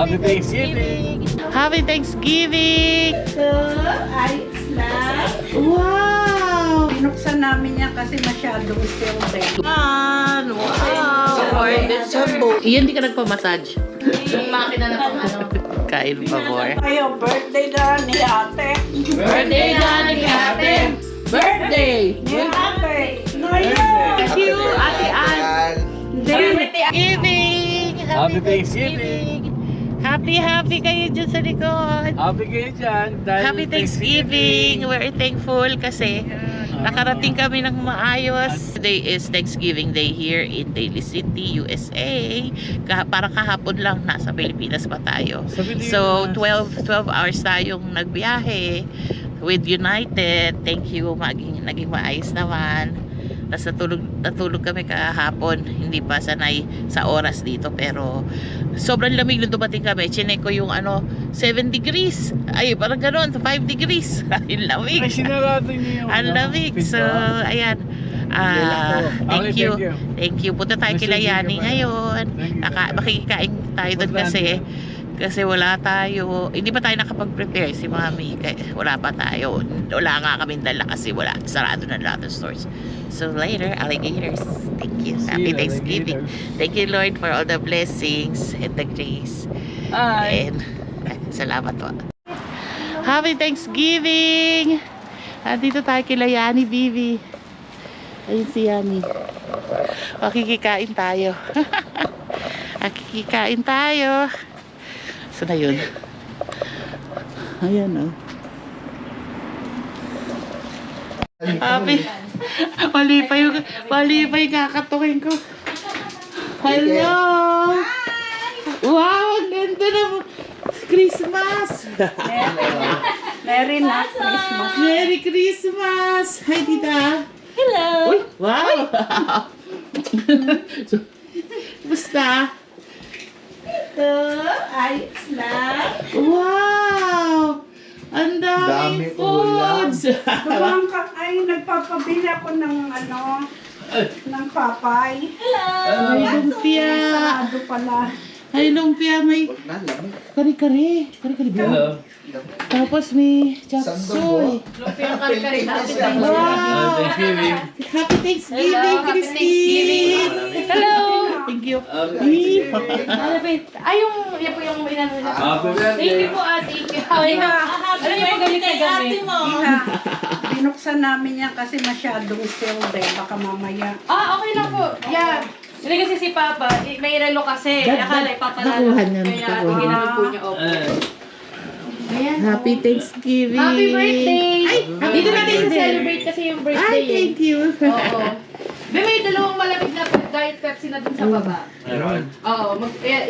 Happy Thanksgiving! Happy Thanksgiving! Ayos lang. Wow! Binuksan namin yan kasi masyadong silver. Wow! Iyan, di ka nagpa-massage. Yung makina na pang ano. Kain pa, boy. Ayaw, birthday na ni ate. Birthday na ni Ate! Birthday! Ni ate. Thank you, Ate Ann! Thanksgiving! Happy Thanksgiving! Happy kayo dyan sa likod. Happy kayo dyan! Dahil Happy Thanksgiving! We're thankful kasi nakarating kami ng maayos. Today is Thanksgiving Day here in Daly City, USA. Parang kahapon lang nasa Pilipinas pa tayo. So 12 hours tayong nagbiyahe with United. Thank you, naging maayos naman. Tapos natulog kami kahapon. Hindi pa sanay sa oras dito, pero sobrang lamig nung dumating kami. Chinek ko yung 7 degrees. Ay, parang gano'n, 5 degrees. Ang lamig. Ay, sinarado niyo yung Ang lamig. So, ayan. Thank you. Thank you. Punta tayo kila Yani ngayon. Makikikain tayo doon kasi wala tayo, hindi pa tayo nakapag-prepare si Mami, wala pa tayo, wala nga kami dala kasi sarado na lahat ng stores. So later, alligators. Thank you. Happy Thanksgiving. Thank you, Lord, for all the blessings and the grace. And salamat po. Happy Thanksgiving. Dito tayo kila Yani, Bibi. Ayun si Yani. Makikikain tayo. Makikikain tayo. So na yun. Ayan, Happy. Mali pa yung kakatukin ko. Hello! Wow, ang ganda ng Christmas! Merry Christmas. Merry Christmas! Hi, tita! Hello! Uy, wow! So, basta? Ayos lang. Wow! Ang daming foods! Nagpapabili ako ng ng papay. May lumpia! Sarado pala. May lumpia, may kare-kare. Kare-kare ba? Tapos may chop suey. Lumpia kare-kare. Wow! Thanksgiving! Happy Thanksgiving, Hello, happy Christine! Hello! Thank you. Ay, yan po yung inano na. Happy birthday! Thank you po, ate. Ay, ano yung galit na gamit? Iha, binuksan namin yan kasi masyadong silver. Baka mamaya. Okay lang po. Yeah. Hindi kasi si Papa, may relo kasi. Akala ipapanalo. Nakuha niya, Kaya nakuha. ginamit po niya. Ayan. Happy Thanksgiving! Happy birthday! Ay, Dito natin celebrate kasi yung birthday. Ay, thank you! Oo. May dalawang malamig na Diet Pepsi na dun sa baba. Meron? Oo. Yan.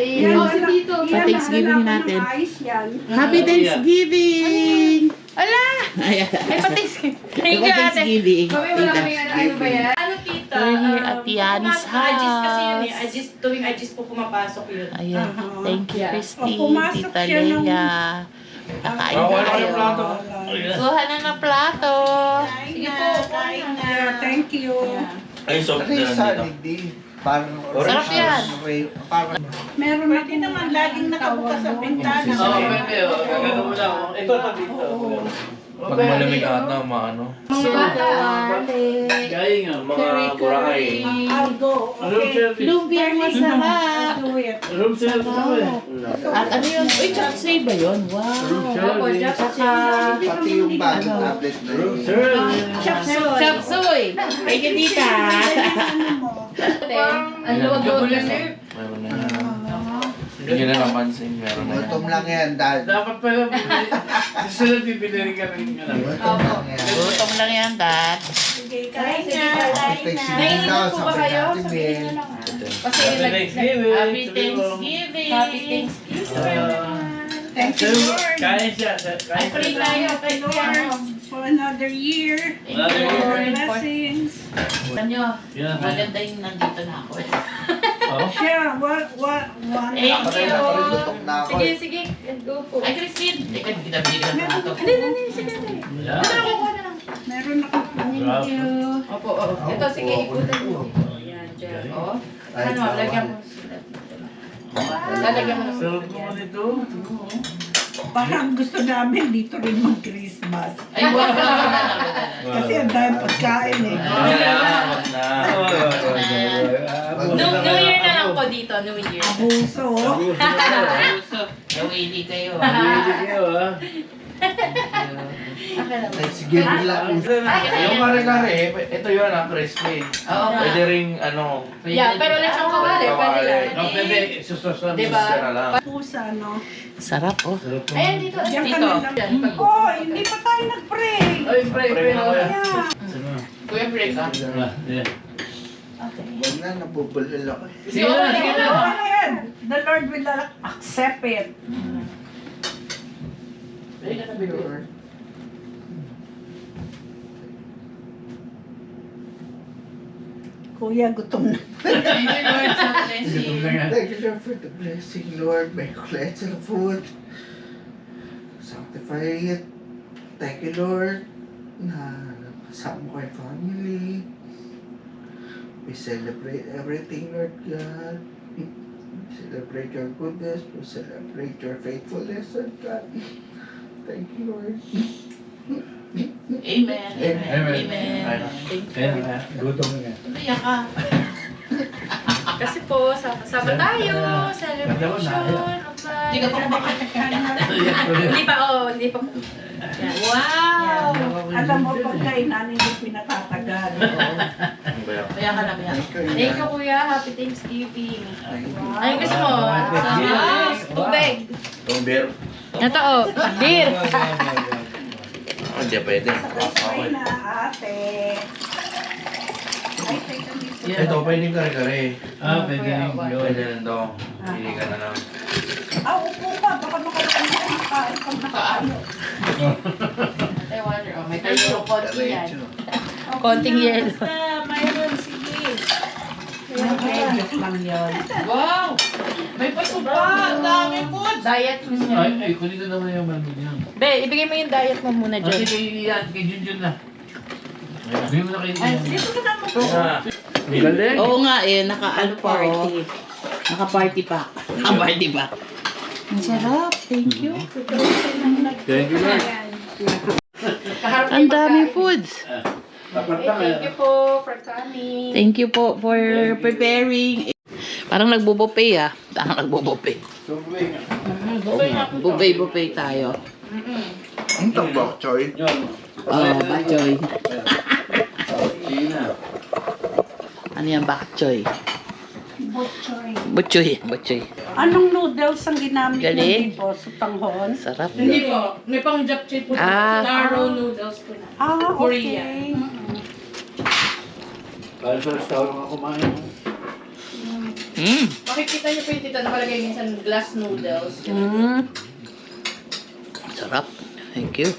Si Tito. Pa-Thanksgiving natin. Ayos yan. Happy Thanksgiving! Ala! Ayan. May pa-Thanksgiving. Thank you, ate. Thanksgiving. Kami wala kami ano ba yan? Ano, tita? We're here at Tiani's Ajis kasi yun eh. house. Tuwing Ajis po pumapasok yun. Ayan. Thank you, Yeah. Christine, pumasok Tita siya nung- Leia. Kakain Wala tayo. ng plato. Kuha na ng plato. Sige po, kain na. Thank you. Ay, soft na lang dito. Sarap yan. Meron ako naman laging nakabukas sa bintana. Pwede. Gagano mo lang. Ito dito. Pag malamig ata, maano. Gaya nga, mga burakay. I'll go. Room service. Lumpiang masarap. Do it. Room service naman. At ano yun? Uy, chapsay ba yun? Wow. Opo, Tsaka, Pati yung bag, tablet na Room yun. service. chapsoy. Thank you, tita. Ang luwag-luwag na sir. Meron na yan. Hindi nyo na napansin, meron na yan. Gutom lang yan, dad. Dapat pala, susunod bibili rin ka ng Gutom lang yan. Gutom lang yan, dad. Sige, kain na. Thanksgiving daw, po ba sabi kayo? natin, Mel. Kasi Happy Thanksgiving. Happy Thanksgiving. Happy Thanksgiving. Thank you, Lord. Kain siya. Ay, pray tayo. Kay Lord. For another year. Another year. For blessings. Nyo, Yeah. maganda yung nandito na ako. Oh? Yeah, one. Thank you. Gutom na ako. Sige, sige. Go po. Ay, Christine. Teka, hindi na binigyan na ito. Sige. Yeah. Meron ako. Thank you. Opo, Ito, sige, ikutan mo. Yan, dyan. O. Ano, lagyan mo. Lalagyan mo ng Sarap naman ito. Parang gusto namin dito rin mag-Christmas. Ay, wag na. Kasi ang dahil pagkain eh. Wag na. New Year na lang po dito, New Year. Abuso. Nawili kayo. Sige, lang. Yung kare-kare, ito yun ang crispy. Oo nga. Pwede ring ano, Yeah, pero lang siyang kawali, pwede lang. pwede sususan Diba? na lang. Pusa, no? Sarap oh. Ayan, dito. Diyan Dito. ka na lang. Oh, hindi pa tayo nag-pray. Ay, pray na kuya. Yeah. Kuya break ah. Huwag na, nabubulil ako. Sige na, sige na. Go ahead. The Lord will accept it. Kuya, gutom na. Thank you Lord sa blessing. Thank you, Lord, for the blessing, Lord. May cleanse the food. Sanctify it. Thank you, Lord, na kasama ko yung family. We celebrate everything, Lord God. We celebrate your goodness. We celebrate your faithfulness, Lord God. Thank you, Lord. Amen. Amen. Gutom nga. Umiyak ka. Kasi po, sama tayo, celebration of life. Hindi ka pa kumakain. Hindi pa, hindi pa. Yan. Wow! Alam mo, pagkainan hindi pinatatagal. Kaya ka lang yan. Thank you, Kuya. Happy Thanksgiving. Ay, gusto mo? Tubig. Itong beer. Ito, oh. Beer. Hindi pwede. Sabay na, ate. Ay, teka dito. Ito, pwedeng kare-kare. Pwede rin yun. Pwede rin to. Pili ka na lang. Upo ka. Baka makalakan ka ng kain pag nakakayo. Ay, water. Oh, may tayo konti yan. Konting yelo. Basta, mayroon, sige. Joke lang yun. Wow! May paso pa! Ang dami po! Diet mo siya. Ay, kunin ko naman yung mami niya. Be, ibigay mo yung diet mo muna, Kasi Jen. kay Junjun na. Bigyan mo na kay Ay, Junjun. dito ka na mo. Galing. Oo nga eh, naka-ano pa oh. Naka-party pa. Naka-party pa. Ang sarap. Thank you. Thank you, Lord. Kaharap Ang yung dami pagkain. foods. Thank you po for coming. Thank you po for preparing. Parang nagbo-buffet ah. Parang nagbo-buffet. Buffet tayo. Ang tambak, Choy. Oh, bakchoy. Ano yan, bakchoy? Butchoy. Butchoy. Anong noodles ang ginamit Galing. mo dito? Sutanghon? Sarap. Hindi po. May pang japchae po. Ah. Taro noodles po na. Ah, Korea. okay. Para sa restaurant ako kumain. Makikita niyo po yung tita nakalagay minsan glass noodles. Sarap. Thank you.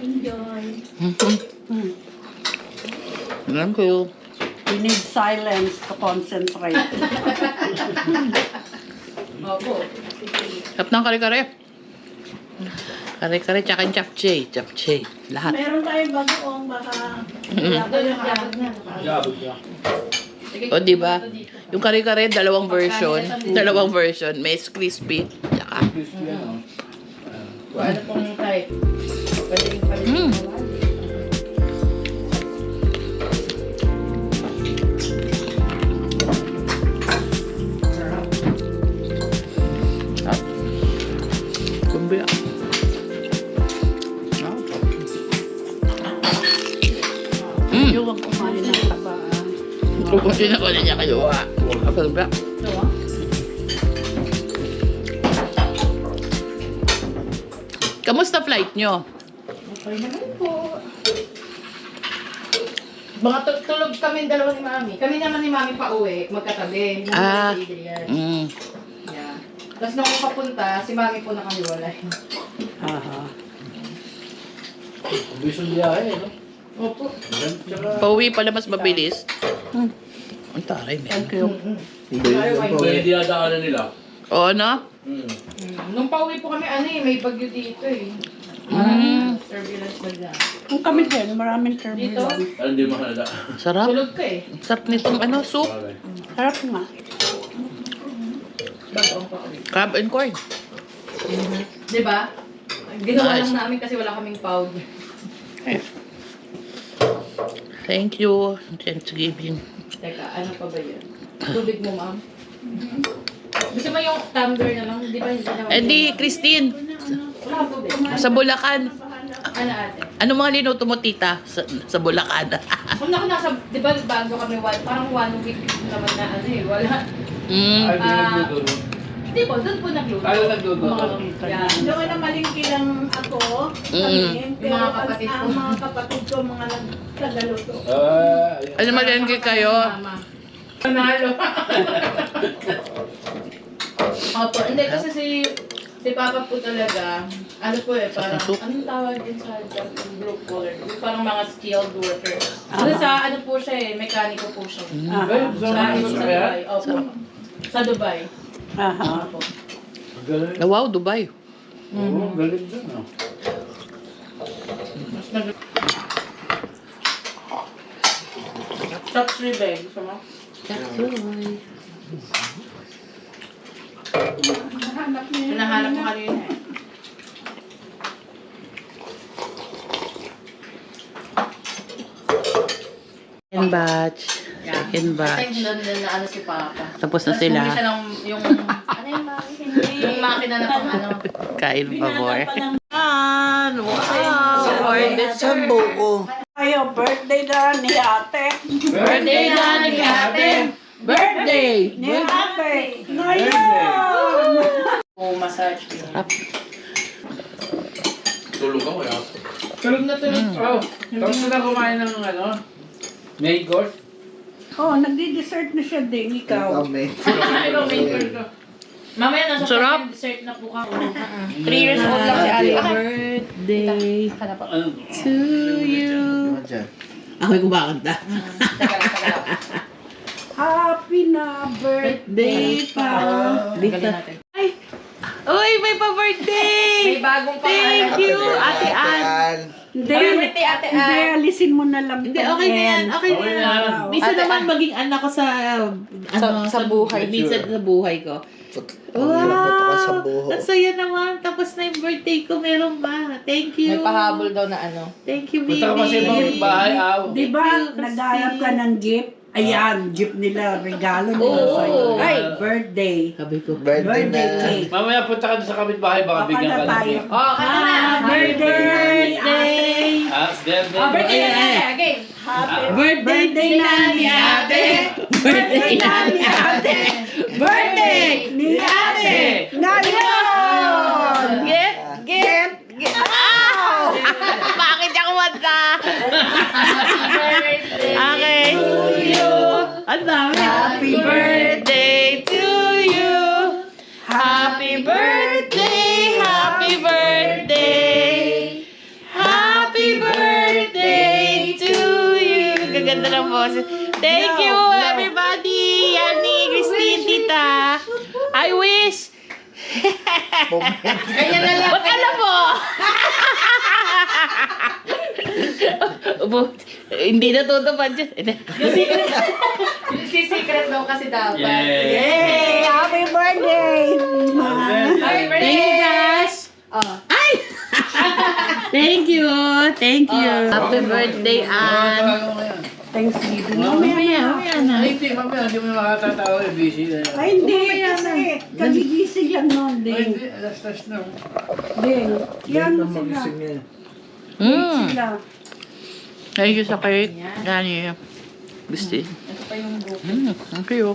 Enjoy. Thank you. We need silence to concentrate. Opo. Sarap ng kare-kare. Kare-kare tsaka yung japchae. Japchae. Lahat. Meron tayong bagoong baka... Yabag na. Yabog ka. O, diba? Yung kare-kare, dalawang version. Dalawang version. May crispy. Tsaka. Crispy yan, oh. Kung ano pong type. Pwede rin pala. Kumbaya. Yung wag kumain ng tabaan. Pupunti na ko na niya kayo. Kumbaya. Kamusta flight nyo? Okay naman po. Mga tulog kami dalawa ni Mami. Kami naman ni Mami pa uwi, magkatabi. Ah. Si Adrian. Mm. Yeah. Tapos nung papunta, si Mami po nakahiwalay. Aha. Bisong biyahe, no? Opo. Tsaka, Pauwi pala mas mabilis. Ang taray, men. Thank you. pwede dinadaanan nila. Oo, no? Nung pauwi po kami, may bagyo dito eh. Turbulence bagyo. Kung kami din, maraming turbulence. Ano hindi mahalata? Sarap. Tulog ka eh. Sarap nitong soup. Sarap nga. Bagong pa kami. Crab and corn. Diba? Ginawa Nice. lang namin kasi wala kaming powder. Thank you. Thanksgiving. Teka, ano pa ba yan? Tubig mo, ma'am? Gusto mo yung tumbler na lang? Di ba hindi naman? Eh di, Christine, Wala kang tubig. sa Bulacan. Ano ate? Ano mga linuto mo, tita, sa Bulacan? Kung nasa, di ba bago kami, parang 1 week naman na ano eh, wala. Mm. Ay, di nagluto. Hindi po, doon po nagluto. Ay, nagluto. Yan. Doon na malingki lang ako. Mm. Pero Yung mga kapatid ko. ang mga kapatid ko, mga nagkagaluto. Ano malengke kayo? Mama. Panalo. Opo, hindi kasi si Papa po talaga, ano po eh, parang, anong tawag din sa group color? Parang mga skilled worker. Kasi sa ano po siya eh, mekaniko po siya. Ay, Sa Dubai. Opo. Sa Dubai. Aha. Opo. galing. Oh, wow, Dubai. Oo, galing dun, ah. Chop ribeye. Gusto mo? Nahanap niya. Hinahanap mo kanina eh. Second batch. Yeah. Second I batch. think doon na ano si Papa. Tapos na Tapos sila. bumili siya ng yung, ano yung makina? Yung makina na pang ano. Kain pa more. Wow! Ordered Sa buko. Ayo, birthday na ni ate. Birthday na ni Ate! Birthday! Ni ate. Ngayon! O massage. Tulog ka wala. Tulog na tulog. Oh, tapos na kumain ng ano? Main course? Oh, nagdi-dessert na siya din, ikaw. Kami. Ikaw, main course ko. Mamaya nasa Sarap. second dessert na po ka. 3 years old lang si Ali. BirthdayAka na po. Ano? to you. Ano dyan? Ako'y kumakanta. Teka lang. Happy na birthday pa. Galing natin. Uy, may pa-birthday! May bagong pangalan. Thank you, Ate Ann. Hindi, Happy birthday, Ate hindi, Ann. alisin mo na lang. Hindi, okay na yan. Okay na Okay na yan. yan. Minsan Ate naman Ann. maging anak ko sa Sa buhay. Minsan sa buhay ko. Paglapoto ka sa buho. Ang saya naman. Tapos na yung birthday ko. Meron ba? Thank you. May pahabol daw na ano. Thank you, baby. Punta ka pa sa ibang bahay, aw. Di ba, Thank you, naghanap ka Christine. ng jeep? Ayan, jeep nila, regalo nila Oo. sa'yo. Ay. Birthday. Sabi ko. Birthday Birthday na. cake. Mamaya punta ka doon sa kapitbahay, baka Baka bigyan na ka ng tayo. cake. Oh, kaya na. Happy birthday! Ah, birthday. Oh, birthday Okay, na ay. again. Happy Birthday na ni Ate. Birthday na ni Ate. Birthday ni ate! Ngayon! Get. Ow! Bakit ako kumanta? Birthday. Okay. Ang dami. Happy birthday to you. Happy birthday. Happy birthday. Happy birthday to you. Gaganda ng boses. Thank you, everybody. Yani, Christine, tita. I wish. Ganyan na lang. Ba't alam mo? Hindi natutupad dyan. Yung secret daw kasi dapat. Yeah. Hey, happy birthday! Happy Thank birthday. you, guys. Oh. Thank you. Thank you. Happy birthday, Ann. Thanksgiving. Mamaya na. Ay, hindi, mamaya, hindi mo na makatatawa, busy na yan. Ay, hindi, kasi kagigising yan Ay, noon, Ding. hindi, alas-tas na. Ding, yan sila. Mm. Sila. Thank you sa cake. Yani. Gusto. Ito pa yung buko. Thank you.